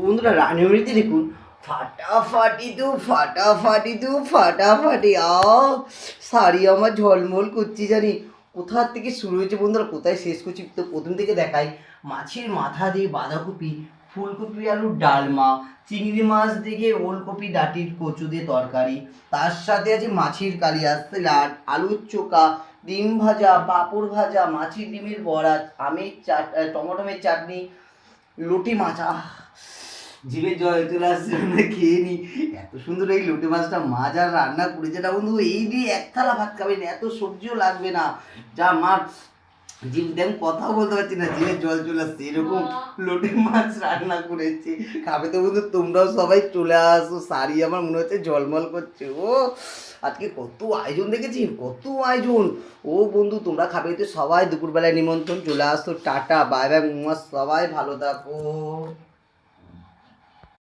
বন্ধুরা রান্নাবাড়িতে দেখুন ফাটাফাটি শাড়ি আমার ঝলমল করছি জানি। কোথা থেকে শুরু হয়েছে বন্ধুরা, কোথায় শেষ করছি তো প্রথম থেকে দেখাই। মাছের মাথা দিয়ে বাঁধাকপি, ফুলকপি আলুর ডালমা, চিংড়ি মাছ দিয়ে ওলকপি ডাঁটির কচু দিয়ে তরকারি, তার সাথে আছে মাছের কালিয়া, স্যালাড, আলুর চোখা, ডিম ভাজা, পাঁপড় ভাজা, মাছের ডিমের বড়া, টমেটোমের চাটনি, লটি মাছ। জিভে জল চলে আসছে, আমরা খেয়ে নিই। এত সুন্দর এই লোটে মাছটা মা যা রান্না করেছে না বন্ধু, এই দিয়ে এক থালা ভাত খাবেন, এত সবজিও লাগবে না। যা মাছ জিভ দেন, কথাও বলতে পারছি না, জিভে জল চলে আসছে, এরকম লোটে মাছ রান্না করেছে। খাবে তো বন্ধু, তোমরাও সবাই চলে আসো। শাড়ি আমার মনে হচ্ছে ঝলমল করছে। ও আজকে কত আয়োজন দেখেছি, কত আয়োজন। ও বন্ধু তোমরা খাবে তো সবাই, দুপুরবেলায় নিমন্ত্রণ, চলে আসো। টাটা বাই বাই, সবাই ভালো থাকো।